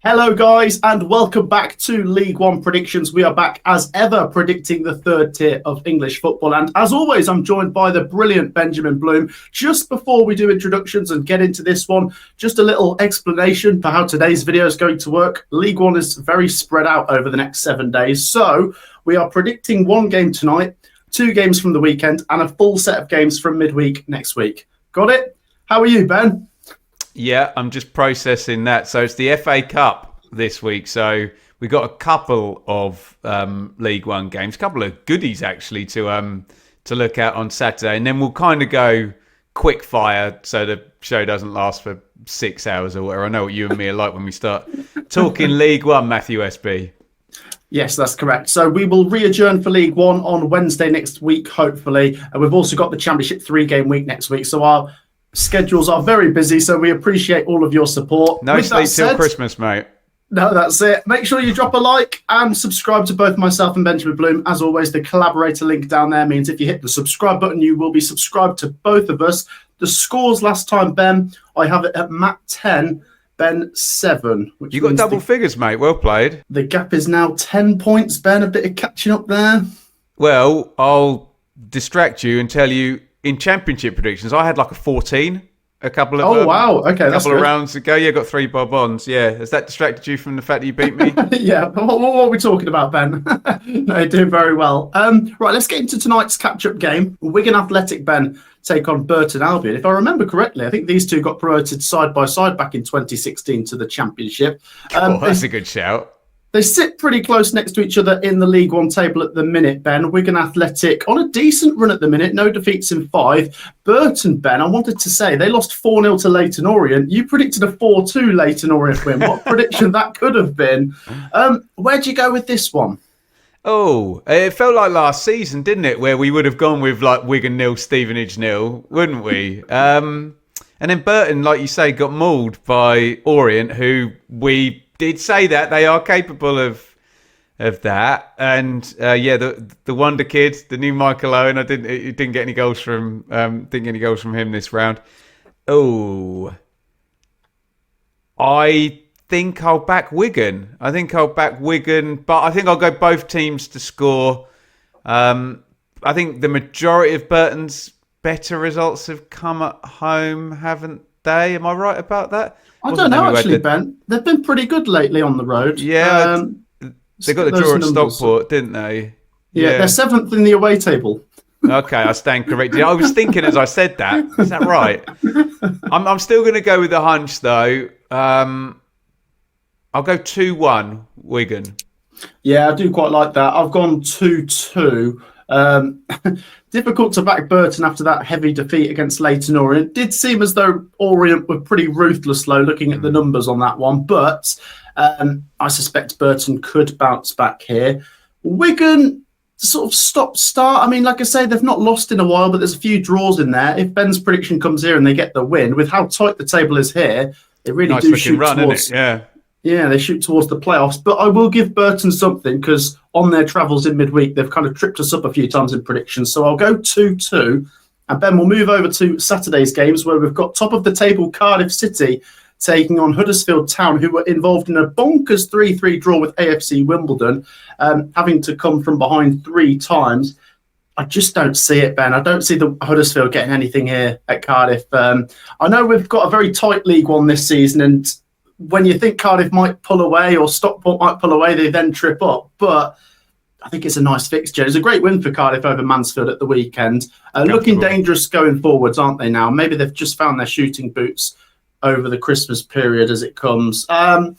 Hello guys and welcome back to League One predictions. We are back as ever predicting the third tier of English football, and as always I'm joined by the brilliant Benjamin Bloom. Just before we do introductions and get into this one, just a little explanation for how today's video is going to work. League One is very spread out over the next 7 days, so we are predicting one game tonight, 2 games from the weekend and a full set of games from midweek next week. Got it? How are you, Ben? Yeah, I'm just processing that. So it's the FA Cup this week. So we've got a couple of League One games, a couple of goodies actually to look at on Saturday. And then we'll kind of go quick fire so the show doesn't last for 6 hours or whatever. I know what you and me are like when we start talking League One, Matthew SB. Yes, that's correct. So we will re-adjourn for League One on Wednesday next week, hopefully. And we've also got the Championship 3-game week next week. So our schedules are very busy, so we appreciate all of your support. No sleep till Christmas, mate. No, that's it. Make sure you drop a like and subscribe to both myself and Benjamin Bloom. As always, the collaborator link down there means if you hit the subscribe button, you will be subscribed to both of us. The scores last time, Ben, I have it at Matt 10, Ben 7. You got double figures, mate. Well played. The gap is now 10 points, Ben. A bit of catching up there. Well, I'll distract you and tell you, in championship predictions, I had like a 14 a couple of rounds ago. Yeah, got 3 bob-ons. Yeah, has that distracted you from the fact that you beat me? Yeah, what are we talking about, Ben? No, you're doing very well. Right, let's get into tonight's catch-up game. Wigan Athletic, Ben, take on Burton Albion. If I remember correctly, I think these two got promoted side by side back in 2016 to the Championship. That's a good shout. They sit pretty close next to each other in the League One table at the minute, Ben. Wigan Athletic on a decent run at the minute, no defeats in 5. Burton, Ben, I wanted to say, they lost 4-0 to Leyton Orient. You predicted a 4-2 Leyton Orient win. What prediction that could have been. Where'd you go with this one? Oh, it felt like last season, didn't it? Where we would have gone with like Wigan 0, Stevenage 0, wouldn't we? And then Burton, like you say, got mauled by Orient, who we did say that they are capable of that, and the wonder kid, the new Michael Owen. Didn't get any goals from him this round. Oh, I think I'll back Wigan. But I think I'll go both teams to score. I think the majority of Burton's better results have come at home, haven't they? Am I right about that? I don't know, actually, Ben. They've been pretty good lately on the road. Yeah, they got the draw at Stockport, didn't they? Yeah, they're 7th in the away table. Okay, I stand corrected. I was thinking as I said that. Is that right? I'm still going to go with the hunch, though. I'll go 2-1 Wigan. Yeah, I do quite like that. I've gone 2-2. Difficult to back Burton after that heavy defeat against Leyton Orient. Did seem as though Orient were pretty ruthless, though, looking at the numbers on that one. But I suspect Burton could bounce back here. Wigan, sort of stop-start. I mean, like I say, they've not lost in a while, but there's a few draws in there. If Ben's prediction comes here and they get the win, with how tight the table is here, they really do shoot towards... Yeah, they shoot towards the playoffs. But I will give Burton something because on their travels in midweek, they've kind of tripped us up a few times in predictions. So I'll go 2-2. And Ben, we'll move over to Saturday's games where we've got top of the table Cardiff City taking on Huddersfield Town, who were involved in a bonkers 3-3 draw with AFC Wimbledon, having to come from behind 3 times. I just don't see it, Ben. I don't see the Huddersfield getting anything here at Cardiff. I know we've got a very tight League One this season, and when you think Cardiff might pull away or Stockport might pull away, they then trip up. But I think it's a nice fixture. It's a great win for Cardiff over Mansfield at the weekend. Looking dangerous going forwards, aren't they now? Maybe they've just found their shooting boots over the Christmas period as it comes. 2-1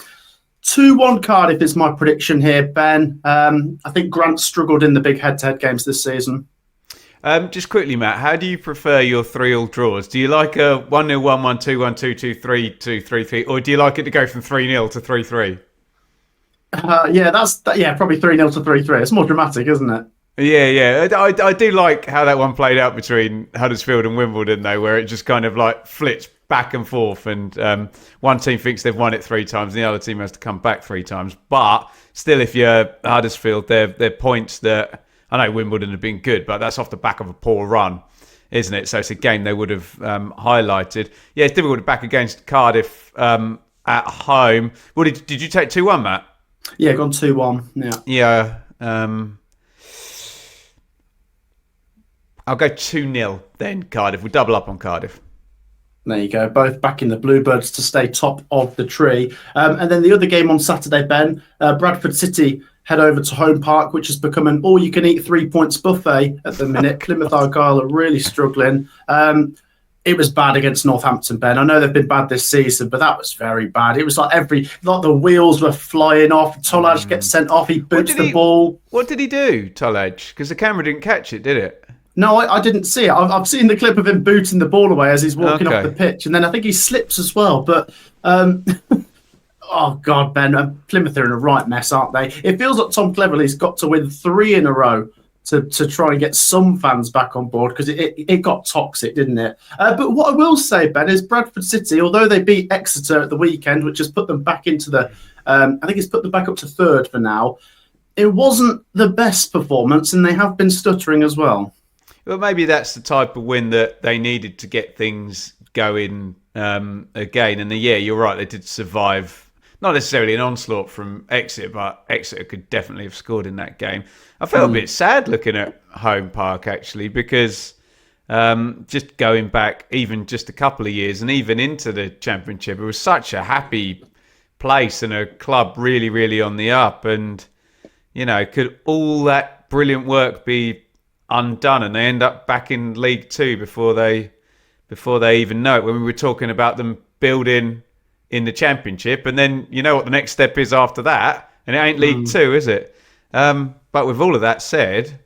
Cardiff is my prediction here, Ben. I think Grant struggled in the big head-to-head games this season. Just quickly, Matt, how do you prefer your 3-3 draws? Do you like a 1-0, 1-1, 2-1, 2-2, 3-2, 3-3, or do you like it to go from 3-0 to 3-3? Probably 3-0 to 3-3. It's more dramatic, isn't it? Yeah. I do like how that one played out between Huddersfield and Wimbledon, though, where it just kind of like flips back and forth, and one team thinks they've won it 3 times, and the other team has to come back 3 times. But still, if you're Huddersfield, they're points that... I know Wimbledon have been good, but that's off the back of a poor run, isn't it? So it's a game they would have highlighted. Yeah, it's difficult to back against Cardiff at home. What did you take 2-1, Matt? Yeah, gone 2-1. Yeah. Yeah. I'll go 2-0 then, Cardiff. We'll double up on Cardiff. There you go. Both back in the Bluebirds to stay top of the tree. And then the other game on Saturday, Ben, Bradford City head over to Home Park, which has become an all-you-can-eat 3 points buffet at the minute. Plymouth Argyle are really struggling. It was bad against Northampton, Ben. I know they've been bad this season, but that was very bad. It was like the wheels were flying off. Tolaj gets sent off. He boots the ball. What did he do, Tolaj? Because the camera didn't catch it, did it? No, I didn't see it. I've seen the clip of him booting the ball away as he's walking off the pitch, and then I think he slips as well. But oh God, Ben, Plymouth are in a right mess, aren't they? It feels like Tom Cleverley's got to win 3 in a row to try and get some fans back on board, because it got toxic, didn't it? But what I will say, Ben, is Bradford City, although they beat Exeter at the weekend, which has put them back into the, I think it's put them back up to 3rd for now. It wasn't the best performance, and they have been stuttering as well. Well, maybe that's the type of win that they needed to get things going again. And yeah, you're right. They did survive, not necessarily an onslaught from Exeter, but Exeter could definitely have scored in that game. I felt a bit sad looking at Home Park, actually, because just going back even just a couple of years and even into the Championship, it was such a happy place and a club really, really on the up. And, could all that brilliant work be undone, and they end up back in League Two before they even know it, when we were talking about them building in the Championship, and then you know what the next step is after that, and it ain't League Two, is it? But with all of that said,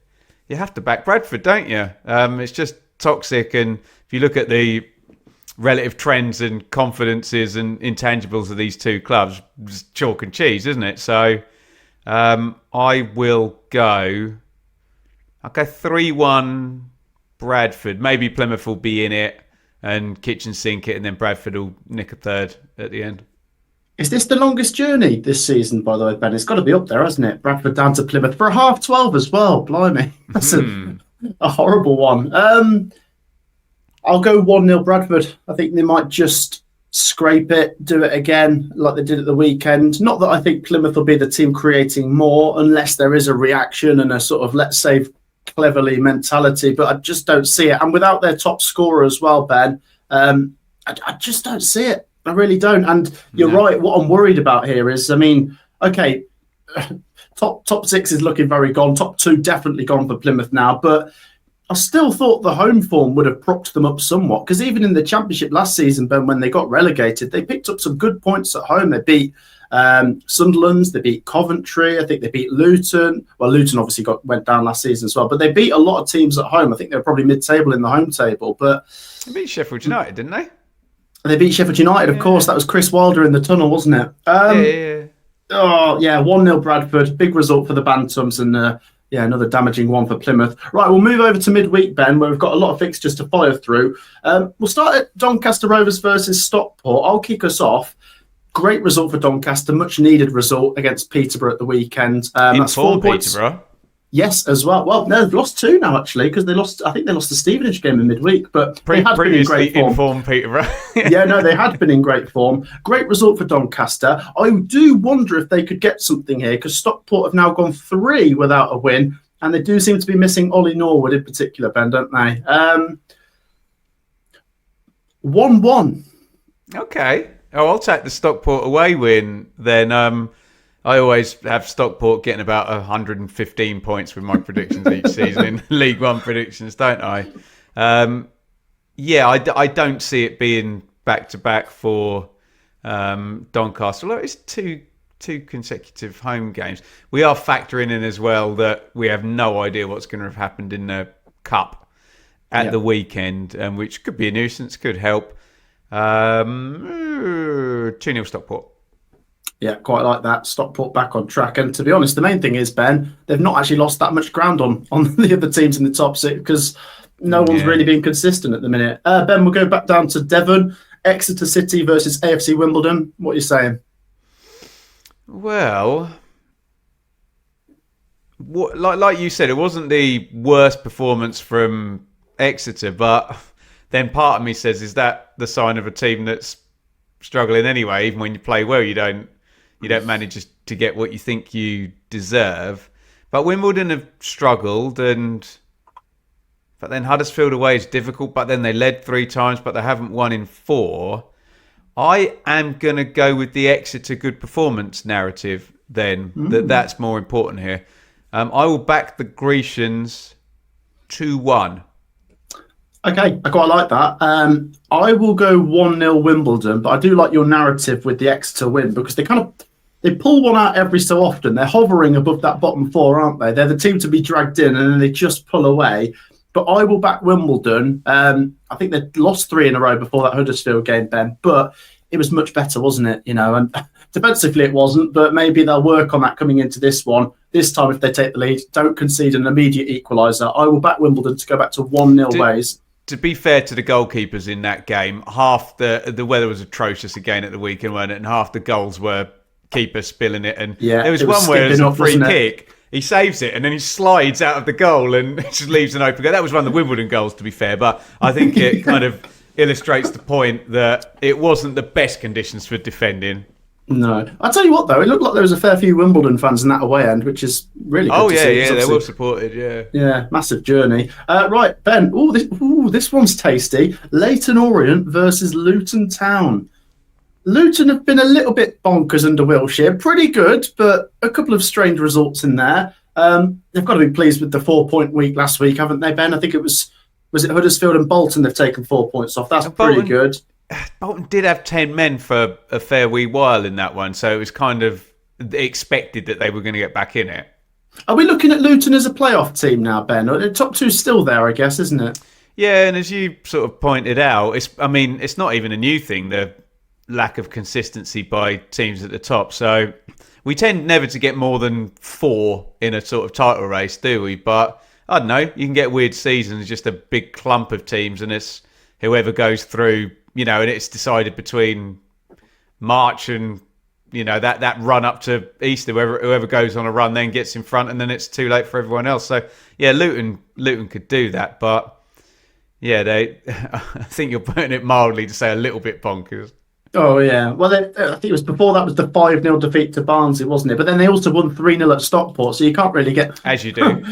you have to back Bradford, don't you? It's just toxic, and if you look at the relative trends and confidences and intangibles of these two clubs, it's chalk and cheese, isn't it? So I'll go 3-1 Bradford. Maybe Plymouth will be in it and kitchen sink it, and then Bradford will nick a 3rd at the end. Is this the longest journey this season, by the way, Ben? It's got to be up there, hasn't it? Bradford down to Plymouth for a 12:30 as well. Blimey. That's a horrible one. I'll go 1-0 Bradford. I think they might just scrape it, do it again like they did at the weekend. Not that I think Plymouth will be the team creating more, unless there is a reaction and a sort of let's save Cleverly mentality, but I just don't see it. And without their top scorer as well, Ben, I just don't see it. I really don't. And you're right. What I'm worried about here is, okay, top 6 is looking very gone. Top 2 definitely gone for Plymouth now, but I still thought the home form would have propped them up somewhat, because even in the Championship last season, Ben, when they got relegated, they picked up some good points at home. They beat Sunderland, they beat Coventry, I think they beat Luton. Well, Luton obviously went down last season as well, but they beat a lot of teams at home. I think they were probably mid-table in the home table. But they beat Sheffield United, didn't they? They beat Sheffield United, of course. That was Chris Wilder in the tunnel, wasn't it? Yeah. Oh, yeah, 1-0 Bradford. Big result for the Bantams, and another damaging one for Plymouth. Right, we'll move over to midweek, Ben, where we've got a lot of fixtures to follow through. We'll start at Doncaster Rovers versus Stockport. I'll kick us off. Great result for Doncaster, much needed result against Peterborough at the weekend. That's 4 points. Peterborough. Yes, as well. Well, no, they've lost 2 now, actually, because I think they lost the Stevenage game in midweek, but they had been in great form. Informed Peterborough. Yeah, no, they had been in great form. Great result for Doncaster. I do wonder if they could get something here, because Stockport have now gone 3 without a win, and they do seem to be missing Ollie Norwood in particular, Ben, don't they? 1-1. Okay. Oh, I'll take the Stockport away win then. I always have Stockport getting about 115 points with my predictions each season in League One predictions, don't I? I don't see it being back-to-back for Doncaster. Although it's two consecutive home games. We are factoring in as well that we have no idea what's going to have happened in the Cup at the weekend, which could be a nuisance, could help. 2-0 Stockport. Yeah, quite like that. Stockport back on track. And to be honest, the main thing is, Ben, they've not actually lost that much ground on the other teams in the top 6, because no one's really been consistent at the minute. Ben, we'll go back down to Devon. Exeter City versus AFC Wimbledon. What are you saying? Well, like you said, it wasn't the worst performance from Exeter, but then part of me says, is that the sign of a team that's struggling anyway. Even when you play well, you don't manage to get what you think you deserve. But Wimbledon have struggled, but then Huddersfield away is difficult. But then they led 3 times, but they haven't won in 4. I am going to go with the Exeter good performance narrative then. That's more important here. I will back the Grecians 2-1. Okay, I quite like that. I will go 1-0 Wimbledon, but I do like your narrative with the Exeter win because they pull one out every so often. They're hovering above that bottom 4, aren't they? They're the team to be dragged in and then they just pull away. But I will back Wimbledon. I think they lost 3 in a row before that Huddersfield game, Ben. But it was much better, wasn't it? And defensively it wasn't, but maybe they'll work on that coming into this one. This time, if they take the lead, don't concede an immediate equaliser. I will back Wimbledon to go back to 1-0 ways. To be fair to the goalkeepers in that game, half the weather was atrocious again at the weekend, wasn't it? And half the goals were keeper spilling it. And there was one where it was a free kick. He saves it and then he slides out of the goal and just leaves an open goal. That was one of the Wimbledon goals, to be fair. But I think it kind of illustrates the point that it wasn't the best conditions for defending. No. I'll tell you what, though. It looked like there was a fair few Wimbledon fans in that away end, which is really good to see. Yeah, they were supported, yeah. Yeah, massive journey. Right, Ben. This one's tasty. Leyton Orient versus Luton Town. Luton have been a little bit bonkers under Wilshere. Pretty good, but a couple of strange results in there. They've got to be pleased with the 4-point week last week, haven't they, Ben? I think it was it Huddersfield and Bolton they've taken 4 points off. That's pretty good. Bolton did have 10 men for a fair wee while in that one, so it was kind of expected that they were going to get back in it. Are we looking at Luton as a playoff team now, Ben? The top 2's still there, I guess, isn't it? Yeah, and as you sort of pointed out, it's not even a new thing, the lack of consistency by teams at the top. So we tend never to get more than 4 in a sort of title race, do we? But I don't know, you can get weird seasons, just a big clump of teams, and it's whoever goes through, and it's decided between March and, that run up to Easter, whoever goes on a run then gets in front, and then it's too late for everyone else. So, yeah, Luton could do that, but, yeah, I think you're putting it mildly to say a little bit bonkers. Oh, yeah. Well, I think it was before that was the 5-0 defeat to Barnsley, wasn't it? But then they also won 3-0 at Stockport, so you can't really get... As you do.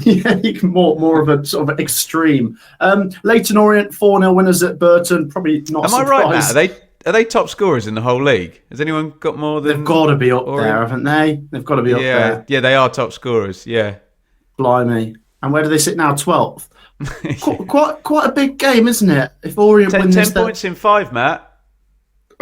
Yeah, you can more of a sort of extreme. Leyton Orient, 4-0 winners at Burton, probably not a surprise. Am I right, Matt? Are they top scorers in the whole league? Has anyone got more than... They've got to be up there, haven't they? They've got to be up there. Yeah, they are top scorers, yeah. Blimey. And where do they sit now? 12th? Quite a big game, isn't it? If Orient win this... 10 points in 5, Matt.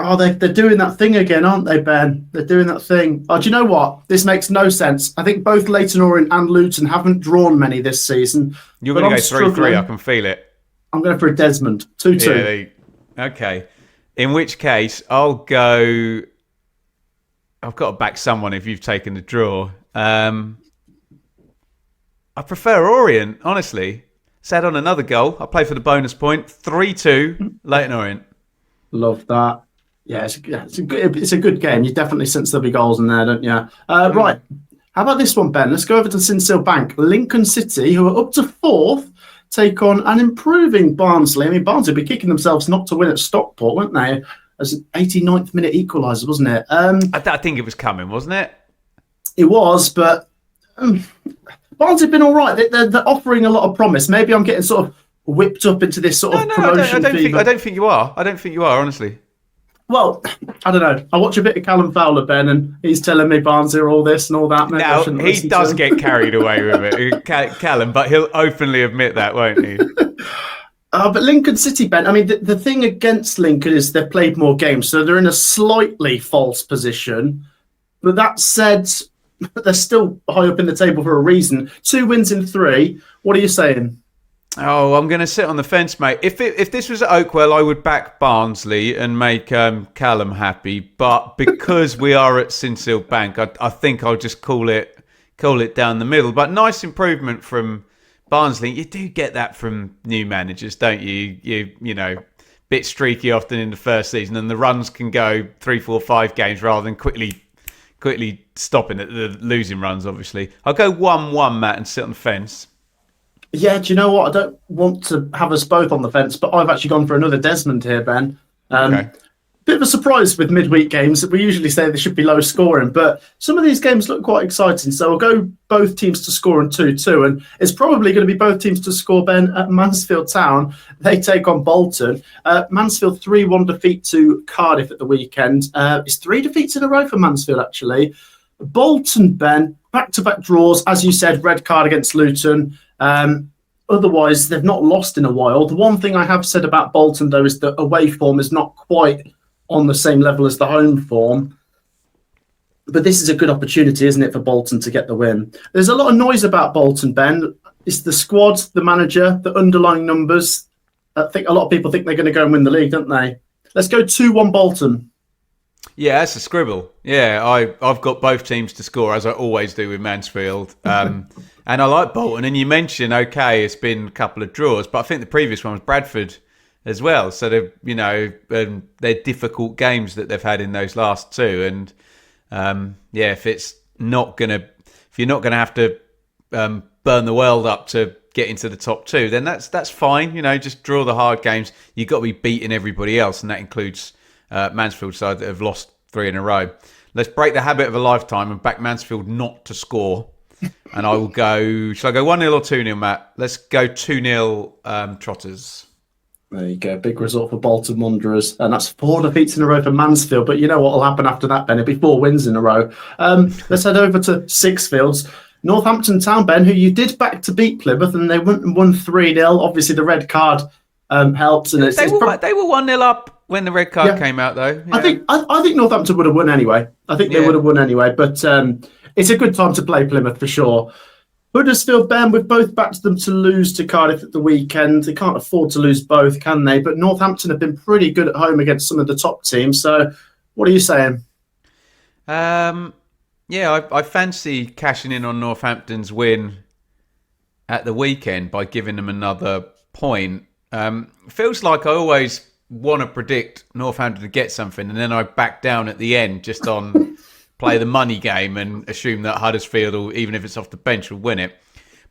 Oh, they're doing that thing again, aren't they, Ben? They're doing that thing. Oh, do you know what? This makes no sense. I think both Leyton Orient and Luton haven't drawn many this season. You're going to go 3-3, I can feel it. I'm going for a Desmond. 2-2. Yeah, okay. In which case, I'll go... I've got to back someone if you've taken the draw. I prefer Orient, honestly. Set on another goal. I'll play for the bonus point. 3-2, Leyton Orient. Love that. Yeah, it's a good game. You definitely sense there'll be goals in there, don't you? Right. How about this one, Ben? Let's go over to Sincil Bank. Lincoln City, who are up to 4th, take on an improving Barnsley. I mean, Barnsley will be kicking themselves not to win at Stockport, weren't they? As an 89th minute equaliser, wasn't it? I think it was coming, wasn't it? It was, but Barnsley have been all right. They're offering a lot of promise. Maybe I'm getting sort of whipped up into this sort of promotion fever. I don't think you are. Honestly. Well, I don't know. I watch a bit of Callum Fowler, Ben, and he's telling me Barnsley are all this and all that. Maybe now, he does get carried away with it, Callum, but he'll openly admit that, won't he? But Lincoln City, Ben, I mean, the thing against Lincoln is they've played more games, so they're in a slightly false position. But that said, they're still high up in the table for a reason. 2 wins in 3. What are you saying? Oh, I'm going to sit on the fence, mate. If this was at Oakwell, I would back Barnsley and make Callum happy. But because we are at Sincil Bank, I think I'll just call it down the middle. But nice improvement from Barnsley. You do get that from new managers, don't you? You know, bit streaky often in the first season, and the runs can go 3, 4, 5 games rather than quickly stopping at the losing runs. Obviously, I'll go 1-1, Matt, and sit on the fence. Yeah, do you know what? I don't want to have us both on the fence, but I've actually gone for another Desmond here, Ben. Okay. bit of a surprise with midweek games. We usually say they should be low scoring, but some of these games look quite exciting. So I'll go both teams to score in 2-2, and it's probably going to be both teams to score, Ben, at Mansfield Town. They take on Bolton. Mansfield 3-1 defeat to Cardiff at the weekend. It's 3 defeats in a row for Mansfield, actually. Bolton, Ben, back-to-back draws. As you said, red card against Luton. Otherwise, they've not lost in a while. The one thing I have said about Bolton, though, is that away form is not quite on the same level as the home form. But this is a good opportunity, isn't it, for Bolton to get the win? There's a lot of noise about Bolton, Ben. It's the squad, the manager, the underlying numbers. I think a lot of people think they're going to go and win the league, don't they? Let's go 2-1 Bolton. Yeah, that's a scribble. Yeah, I've got both teams to score, as I always do with Mansfield. And I like Bolton. And you mentioned, okay, it's been a couple of draws, but I think the previous one was Bradford as well. So they're difficult games that they've had in those last two. And if you're not gonna have to burn the world up to get into the top two, then that's fine. Just draw the hard games. You've got to be beating everybody else, and that includes Mansfield side that have lost 3 in a row. Let's break the habit of a lifetime and back Mansfield not to score. And I will go. Shall I go 1-0 or 2-0, Matt? Let's go 2-0 Trotters. There you go. Big result for Bolton Wanderers. And that's 4 defeats in a row for Mansfield. But you know what will happen after that, Ben? It'll be 4 wins in a row. Let's head over to Sixfields. Northampton Town, Ben, who you did back to beat Plymouth, and they won 3-0. Obviously, the red card helps. And they were 1-0 up when the red card came out, though. Yeah. I think Northampton would have won anyway. I think they would have won anyway. But it's a good time to play Plymouth for sure. Huddersfield, Ben, we've both backed them to lose to Cardiff at the weekend. They can't afford to lose both, can they? But Northampton have been pretty good at home against some of the top teams. So what are you saying? I fancy cashing in on Northampton's win at the weekend by giving them another point. Feels like I always want to predict Northampton to get something, and then I back down at the end just on play the money game and assume that Huddersfield, will, even if it's off the bench, will win it.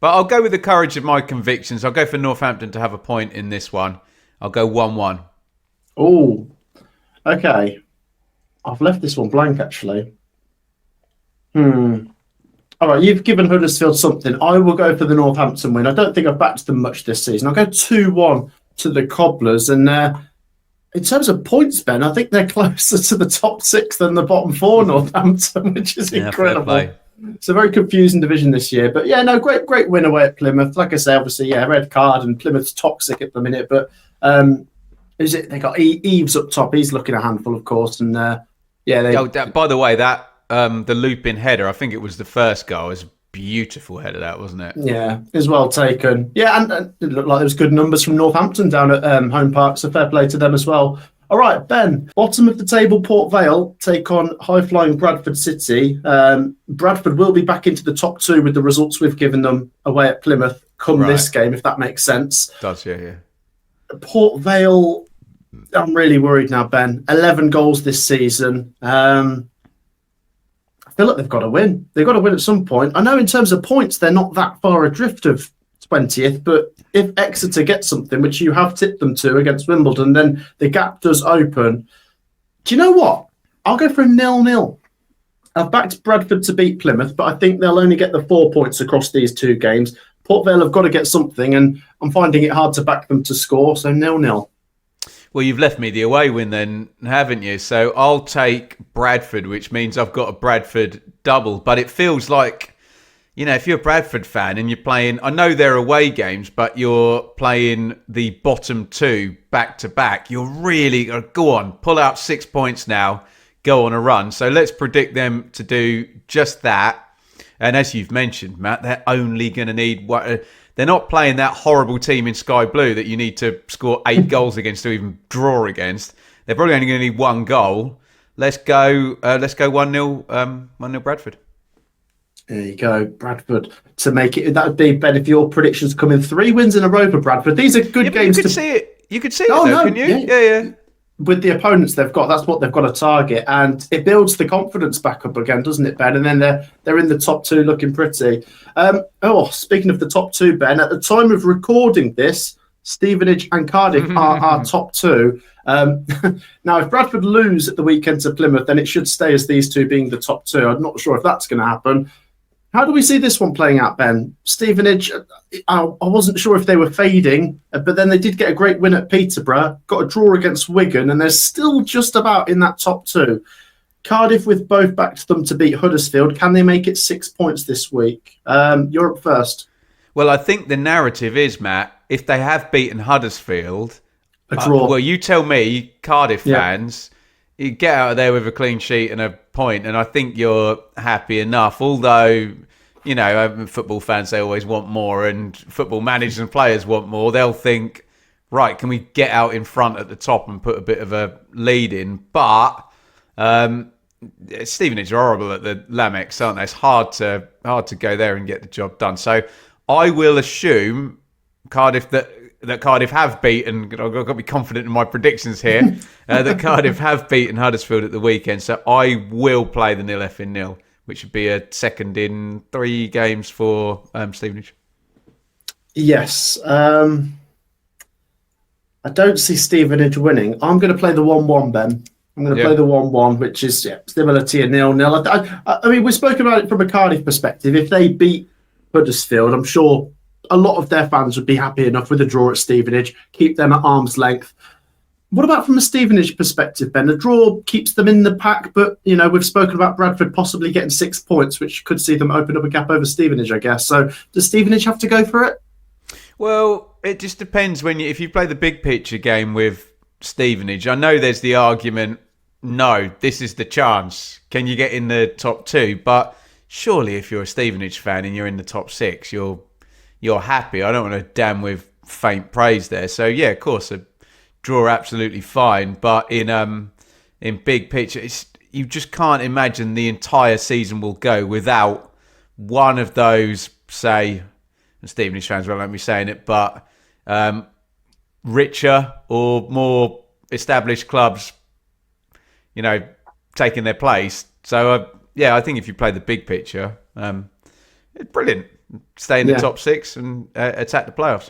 But I'll go with the courage of my convictions. I'll go for Northampton to have a point in this one. I'll go 1-1. Oh, okay. I've left this one blank, actually. All right, you've given Huddersfield something. I will go for the Northampton win. I don't think I've backed them much this season. I'll go 2-1 to the Cobblers. And in terms of points, Ben, I think they're closer to the top 6 than the bottom 4, Northampton, which is incredible. It's a very confusing division this year. But great win away at Plymouth. Like I say, obviously, red card, and Plymouth's toxic at the minute. But they got Eves up top. He's looking a handful, of course. And by the way, that the loop-in header, I think it was the first goal. It was a beautiful header, that, wasn't it? Yeah, it was well taken. Yeah, and it looked like there was good numbers from Northampton down at Home Park, so fair play to them as well. All right, Ben, bottom of the table, Port Vale take on high-flying Bradford City. Bradford will be back into the top 2 with the results we've given them away at Plymouth this game, if that makes sense. It does, yeah. Port Vale, I'm really worried now, Ben. 11 goals this season. I feel like they've got to win. They've got to win at some point. I know in terms of points, they're not that far adrift of 20th, but if Exeter get something, which you have tipped them to against Wimbledon, then the gap does open. Do you know what? I'll go for a 0-0. I've backed Bradford to beat Plymouth, but I think they'll only get the 4 points across these 2 games. Port Vale have got to get something, and I'm finding it hard to back them to score, so 0-0. Well, you've left me the away win then, haven't you? So I'll take Bradford, which means I've got a Bradford double. But it feels like, if you're a Bradford fan and you're playing, I know they're away games, but you're playing the bottom 2 back-to-back. You're really, go on, pull out 6 points now, go on a run. So let's predict them to do just that. And as you've mentioned, Matt, they're only going to need... They're not playing that horrible team in Sky Blue that you need to score 8 goals against to even draw against. They're probably only going to need 1 goal. Let's go 1-0 1-0 Bradford. There you go, Bradford to make it. That would be, Ben, if your predictions come in 3 wins in a row for Bradford. These are good games. You could see it. You could see it, though, couldn't you? Yeah. With the opponents they've got, that's what they've got to target, and it builds the confidence back up again, doesn't it, Ben? And then they're in the top 2, looking pretty. Speaking of the top 2, Ben, at the time of recording this, Stevenage and Cardiff are our top two. Now, if Bradford lose at the weekend to Plymouth, then it should stay as these two being the top two. I'm not sure if that's going to happen. How do we see this one playing out, Ben? Stevenage, I wasn't sure if they were fading, but then they did get a great win at Peterborough, got a draw against Wigan, and they're still just about in that top two. Cardiff, with both backed them to beat Huddersfield, can they make it 6 points this week? You're up first. Well, I think the narrative is, Matt, if they have beaten Huddersfield, a draw. Well, you tell me, Cardiff fans, you get out of there with a clean sheet and a point, and I think you're happy enough. Although, you know, football fans, they always want more, and football managers and players want more. They'll think, right, can we get out in front at the top and put a bit of a lead in? But Stevenage are horrible at the Lamex, aren't they? It's hard to go there and get the job done. So I will assume Cardiff that Cardiff have beaten. I've got to be confident in my predictions here. That Cardiff have beaten Huddersfield at the weekend. So I will play the 0-0 in 0, which would be a second in 3 games for Stevenage. Yes. I don't see Stevenage winning. I'm going to play the 1-1, Ben. I'm going to play the 1-1, which is similar to a 0-0. I mean, we spoke about it from a Cardiff perspective. If they beat Huddersfield, I'm sure a lot of their fans would be happy enough with a draw at Stevenage, keep them at arm's length. What about from a Stevenage perspective, Ben? A draw keeps them in the pack, but, you know, we've spoken about Bradford possibly getting 6 points, which could see them open up a gap over Stevenage, I guess. So does Stevenage have to go for it? Well, it just depends if you play the big picture game with Stevenage. I know there's the argument, no, this is the chance. Can you get in the top 2? But surely if you're a Stevenage fan and you're in the top 6, you're happy. I don't want to damn with faint praise there. So, yeah, of course, a draw absolutely fine. But in big picture, you just can't imagine the entire season will go without one of those, say, and Stevenage fans won't like me saying it, but richer or more established clubs, you know, taking their place. So, I think if you play the big picture, it's brilliant. Stay in the top 6 and attack the playoffs.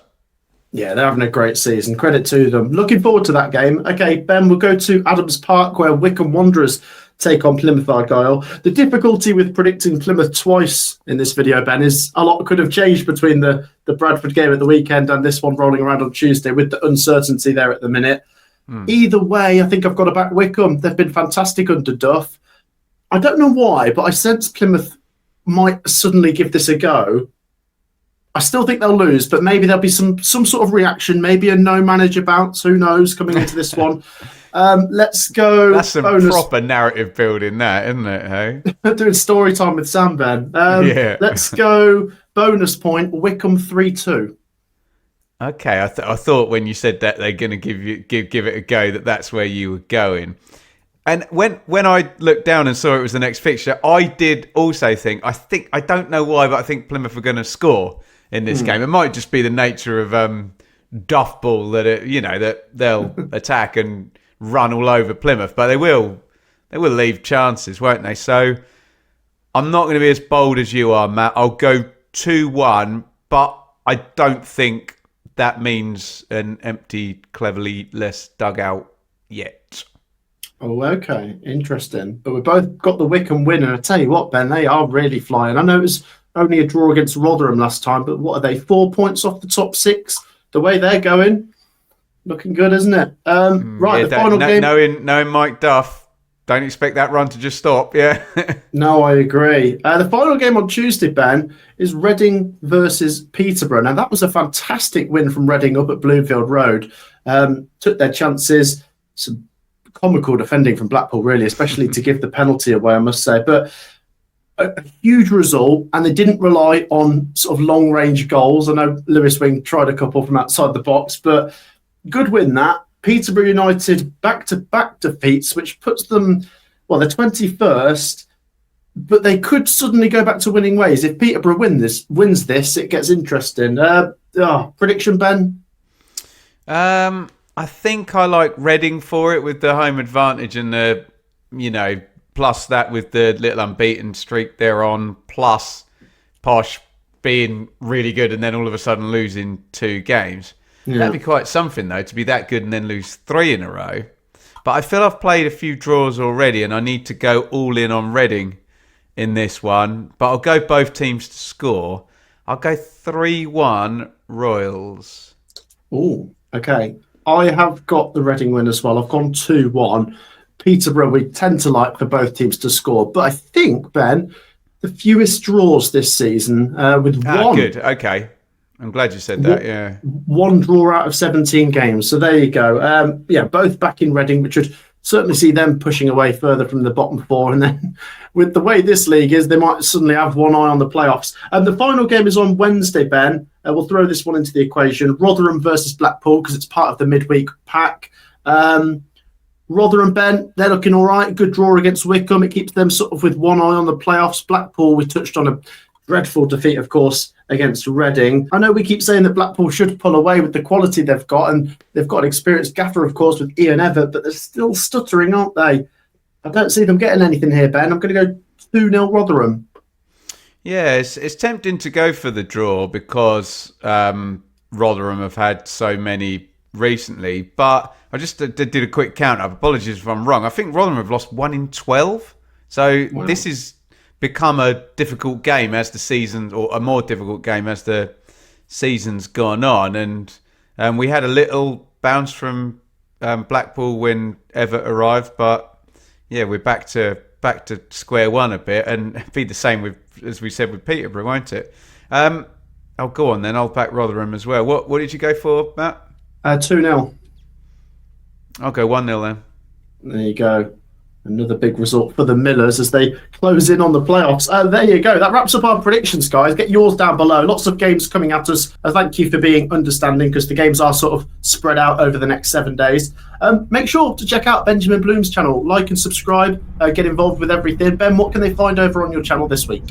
Yeah, they're having a great season. Credit to them. Looking forward to that game. Okay, Ben, we'll go to Adams Park where Wycombe Wanderers take on Plymouth Argyle. The difficulty with predicting Plymouth twice in this video, Ben, is a lot could have changed between the Bradford game at the weekend and this one rolling around on Tuesday with the uncertainty there at the minute. Either way, I think I've got to back Wycombe. They've been fantastic under Duff. I don't know why, but I sense Plymouth might suddenly give this a go. I still think they'll lose, but maybe there'll be some sort of reaction, maybe a no manager bounce, who knows, coming into this one. Let's go. That's some proper narrative building, that, isn't it? Hey? Doing story time with Sam, Ben. Let's go bonus point, Wycombe 3-2. Okay, I thought when you said that they're going to give it a go, that's where you were going. And when I looked down and saw it was the next fixture, I did also think I don't know why, but I think Plymouth are going to score in this game. It might just be the nature of Duff ball that they'll attack and run all over Plymouth, but they will leave chances, won't they? So I'm not going to be as bold as you are, Matt. I'll go 2-1, but I don't think that means an empty, cleverly less dugout yet. Oh, okay. Interesting. But we both got the Wycombe win, and I tell you what, Ben, they are really flying. I know it was only a draw against Rotherham last time, but what are they, 4 points off the top 6? The way they're going, looking good, isn't it? The final game. Knowing Mike Duff, don't expect that run to just stop, yeah? No, I agree. The final game on Tuesday, Ben, is Reading versus Peterborough. Now, that was a fantastic win from Reading up at Bloomfield Road. Took their chances. Some comical defending from Blackpool, really, especially to give the penalty away, I must say. But a huge result, and they didn't rely on sort of long-range goals. I know Lewis Wing tried a couple from outside the box, but good win that. Peterborough United back-to-back defeats, which puts them, they're 21st, but they could suddenly go back to winning ways. If Peterborough wins this, it gets interesting. Prediction, Ben? I think I like Reading for it with the home advantage and the, plus that with the little unbeaten streak they're on, plus Posh being really good and then all of a sudden losing 2 games. That'd be quite something, though, to be that good and then lose 3 in a row. But I feel I've played a few draws already, and I need to go all in on Reading in this one. But I'll go both teams to score. I'll go 3-1 Royals. Oh, okay. I have got the Reading win as well. I've gone 2-1. Peterborough, we tend to like for both teams to score. But I think, Ben, the fewest draws this season with one. Good, okay. I'm glad you said that, yeah. 1 draw out of 17 games. So there you go. Both back in Reading, which would certainly see them pushing away further from the bottom 4. And then with the way this league is, they might suddenly have one eye on the playoffs. And the final game is on Wednesday, Ben. We'll throw this one into the equation. Rotherham versus Blackpool, because it's part of the midweek pack. Rotherham, Ben, they're looking all right. Good draw against Wycombe. It keeps them sort of with one eye on the playoffs. Blackpool, we touched on a dreadful defeat, of course, against Reading. I know we keep saying that Blackpool should pull away with the quality they've got, and they've got an experienced gaffer, of course, with Ian Evatt, but they're still stuttering, aren't they? I don't see them getting anything here, Ben. I'm going to go 2-0 Rotherham. Yeah, it's tempting to go for the draw because Rotherham have had so many recently, but I just did a quick count up. Apologies if I'm wrong. I think Rotherham have lost 1 in 12. So This is become a difficult game as the season, or a more difficult game as the season's gone on. And we had a little bounce from Blackpool when Evatt arrived, but yeah, we're back to square one a bit, and it'd be the same as we said with Peterborough, won't it? I'll go on then. I'll back Rotherham as well. What did you go for, Matt? 2-0. I'll go 1-0 then. There you go. Another big result for the Millers as they close in on the playoffs. There you go. That wraps up our predictions, guys. Get yours down below. Lots of games coming at us. Thank you for being understanding, because the games are sort of spread out over the next 7 days. Make sure to check out Benjamin Bloom's channel. Like and subscribe. Get involved with everything. Ben, what can they find over on your channel this week?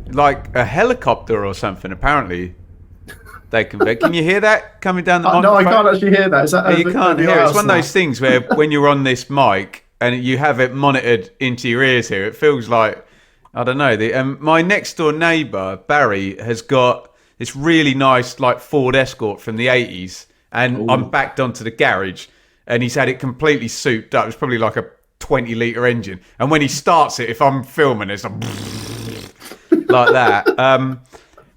Like a helicopter or something, apparently. They can you hear that coming down the microphone? No, I can't actually hear that. Is that you can't hear it. It's one of those things where when you're on this mic and you have it monitored into your ears here, it feels like, I don't know. My next door neighbour, Barry, has got this really nice like Ford Escort from the 80s, and I'm backed onto the garage, and he's had it completely souped up. It's probably like a 20-litre engine. And when he starts it, if I'm filming, it's like that.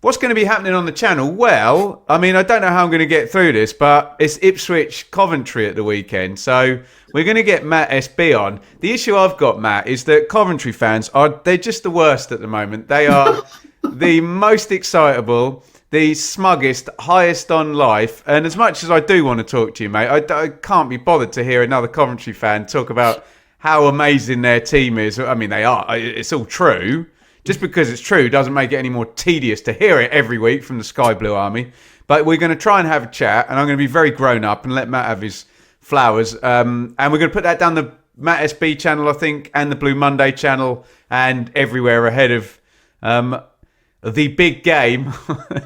What's going to be happening on the channel? Well, I mean, I don't know how I'm going to get through this, but it's Ipswich Coventry at the weekend. So we're going to get Matt SB on. The issue I've got, Matt, is that Coventry fans they're just the worst at the moment. They are the most excitable, the smuggest, highest on life. And as much as I do want to talk to you, mate, I can't be bothered to hear another Coventry fan talk about how amazing their team is. I mean, they are. It's all true. Just because it's true doesn't make it any more tedious to hear it every week from the Sky Blue Army. But we're going to try and have a chat, and I'm going to be very grown up and let Matt have his flowers. And we're going to put that down the Matt SB channel, I think, and the Blue Monday channel, and everywhere ahead of the big game,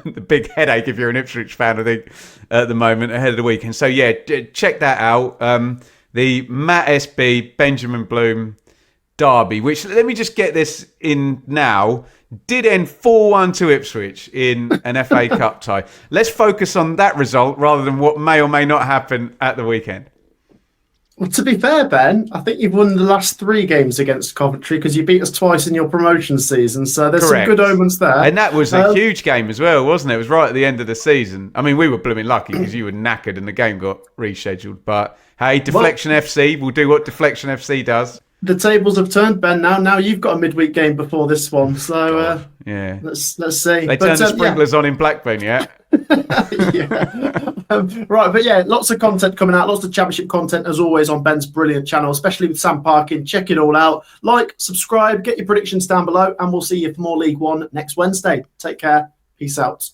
the big headache if you're an Ipswich fan, I think, at the moment, ahead of the weekend. So, yeah, check that out. The Matt SB, Benjamin Bloom derby, which, let me just get this in now, did end 4-1 to Ipswich in an FA Cup tie. Let's focus on that result rather than what may or may not happen at the weekend. Well, to be fair, Ben, I think you've won the last 3 games against Coventry because you beat us twice in your promotion season. So there's Correct. Some good omens there. And that was a huge game as well, wasn't it? It was right at the end of the season. I mean, we were blooming lucky because you were knackered and the game got rescheduled. But hey, Deflection FC will do what Deflection FC does. The tables have turned, Ben. Now you've got a midweek game before this one, so yeah. Let's see. They turned the sprinklers on in Blackburn, yeah. Right, but yeah, lots of content coming out, lots of championship content as always on Ben's brilliant channel, especially with Sam Parkin. Check it all out. Like, subscribe, get your predictions down below, and we'll see you for more League One next Wednesday. Take care. Peace out.